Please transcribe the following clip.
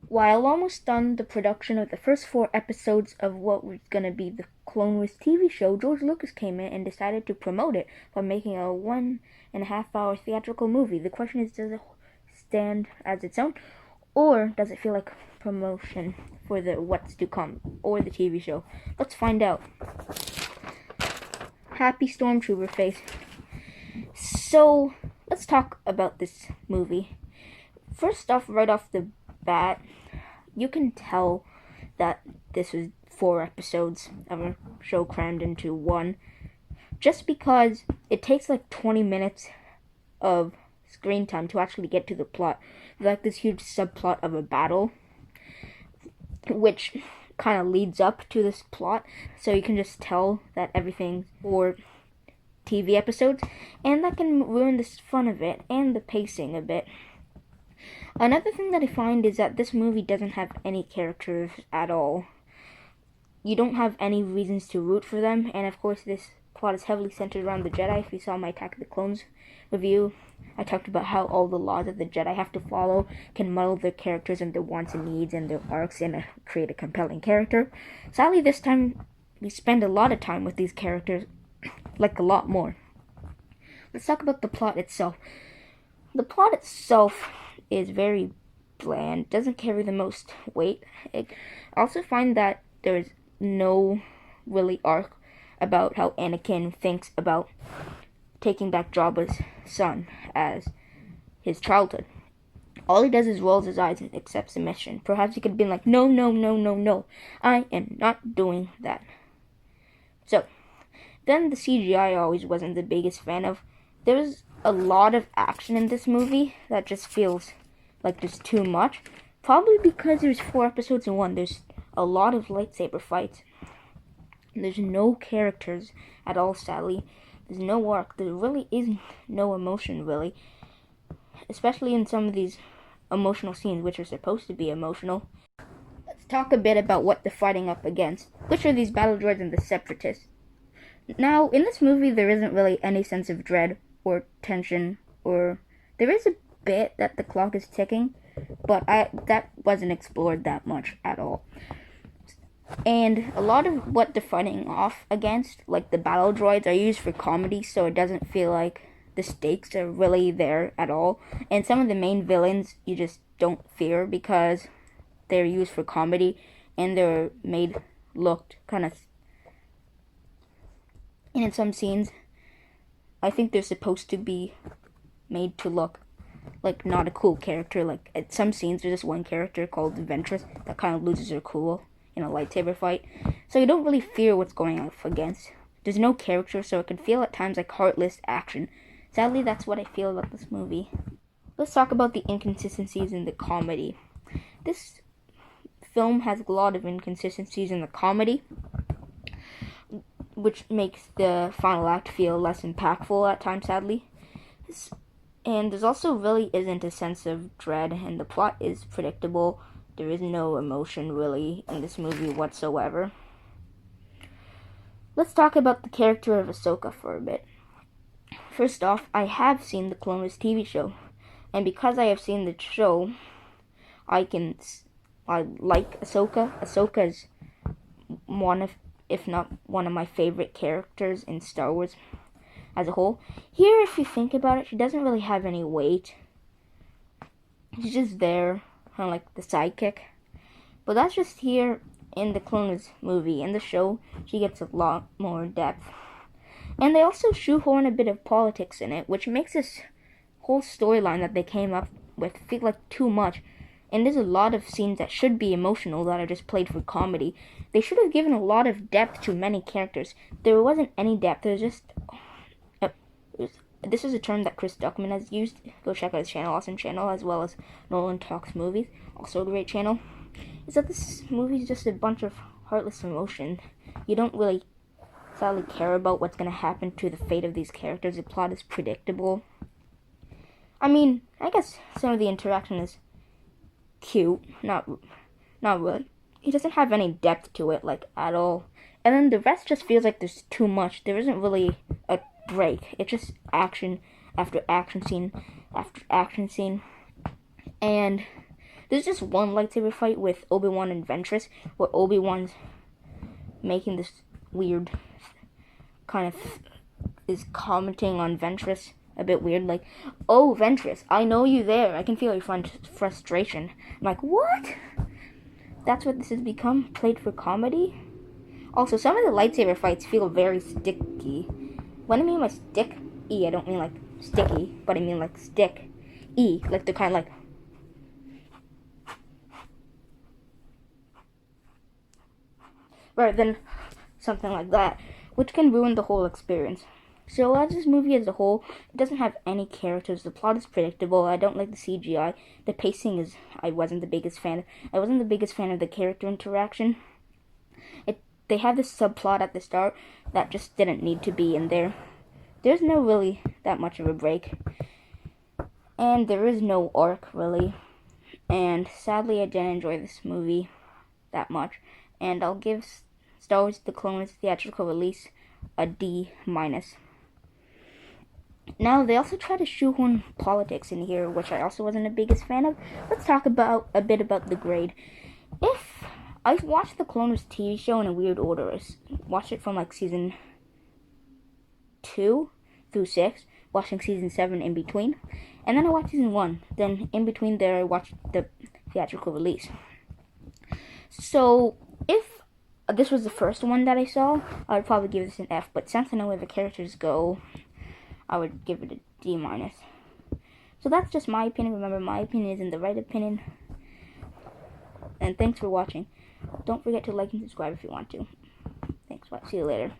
While almost done the production of the first 4 episodes of what was going to be the Clone Wars TV show, George Lucas came in and decided to promote it by making a 1.5 hour theatrical movie. The question is, does it stand as its own, or does it feel like promotion for the what's to come or the TV show? Let's find out. Happy Stormtrooper face. So, let's talk about this movie. First off, right off the bat, you can tell that this was 4 episodes of a show crammed into one, just because it takes like 20 minutes of screen time to actually get to the plot. Like this huge subplot of a battle, which kind of leads up to this plot, so you can just tell that everything's for TV episodes, and that can ruin the fun of it and the pacing a bit. Another thing that I find is that this movie doesn't have any characters at all. You don't have any reasons to root for them, and of course this plot is heavily centered around the Jedi. If you saw my Attack of the Clones review, I talked about how all the laws that the Jedi have to follow can muddle their characters and their wants and needs and their arcs and create a compelling character. Sadly, this time we spend a lot of time with these characters, like a lot more. Let's talk about the plot itself. The plot itself is very bland, doesn't carry the most weight. I also find that there's no really arc about how Anakin thinks about taking back Jabba's son as his childhood. All he does is rolls his eyes and accepts the mission. Perhaps he could have been like, no, no, no, no, no, I am not doing that. So, then the CGI I always wasn't the biggest fan of. There's a lot of action in this movie that just feels like there's too much. Probably because there's 4 episodes in one. There's a lot of lightsaber fights. There's no characters at all, sadly. There's no arc. There really is no emotion, really. Especially in some of these emotional scenes, which are supposed to be emotional. Let's talk a bit about what they're fighting up against. Which are these battle droids and the Separatists? Now, in this movie, there isn't really any sense of dread or tension, or there is a bit that the clock is ticking, but that wasn't explored that much at all. And a lot of what they're fighting off against, like the battle droids, are used for comedy, so it doesn't feel like the stakes are really there at all. And some of the main villains you just don't fear because they're used for comedy, and they're made looked kind of. And in some scenes, I think they're supposed to be made to look like not a cool character. Like at some scenes, there's this one character called Ventress that kind of loses her cool in a lightsaber fight. So you don't really fear what's going up against. There's no character, so it can feel at times like heartless action. Sadly, that's what I feel about this movie. Let's talk about the inconsistencies in the comedy. This film has a lot of inconsistencies in the comedy, which makes the final act feel less impactful at times, sadly. And there's also really isn't a sense of dread, and the plot is predictable. There is no emotion, really, in this movie whatsoever. Let's talk about the character of Ahsoka for a bit. First off, I have seen the Clone Wars TV show, and because I have seen the show, I like Ahsoka. Ahsoka is one of, if not one of my favorite characters in Star Wars as a whole. Here, if you think about it, she doesn't really have any weight. She's just there, kind of like the sidekick. But that's just here in the Clone Wars movie. In the show, she gets a lot more depth. And they also shoehorn a bit of politics in it, which makes this whole storyline that they came up with feel like too much. And there's a lot of scenes that should be emotional that are just played for comedy. They should have given a lot of depth to many characters. There wasn't any depth. There's just... this is a term that Chris Duckman has used. Go check out his channel, awesome channel, as well as Nolan Talks Movies, also a great channel. Is that this movie is just a bunch of heartless emotion. You don't really sadly care about what's going to happen to the fate of these characters. The plot is predictable. I mean, I guess some of the interaction is cute. Not really. It doesn't have any depth to it, like, at all. And then the rest just feels like there's too much. There isn't really a break. It's just action after action scene after action scene. And There's just one lightsaber fight with Obi-Wan and Ventress, where Obi-Wan's making this weird kind of is commenting on Ventress a bit weird, like, "Oh, Ventress, I know you there. I can feel your frustration." I'm like, what? That's what this has become? Played for comedy? Also, some of the lightsaber fights feel very sticky. When I mean by stick-y, I don't mean like sticky, but I mean like stick-y. Like they're kind of like... rather than something like that, which can ruin the whole experience. So as this movie as a whole, it doesn't have any characters. The plot is predictable. I don't like the CGI. The pacing is... I wasn't the biggest fan of the character interaction. They have this subplot at the start that just didn't need to be in there. There's no really that much of a break. And there is no arc, really. And sadly, I didn't enjoy this movie that much. And I'll give Star Wars The Clone Wars theatrical release a D-. Now, they also try to shoehorn politics in here, which I also wasn't the biggest fan of. Let's talk a bit about the grade. If I watched the Clone Wars TV show in a weird order. I watched it from like season 2 through 6, watching season 7 in between, and then I watched season 1. Then in between there, I watched the theatrical release. So if this was the first one that I saw, I would probably give this an F. But since I know where the characters go, I would give it a D-. So that's just my opinion. Remember, my opinion isn't the right opinion. And thanks for watching. Don't forget to like and subscribe if you want to. Thanks. Bye. See you later.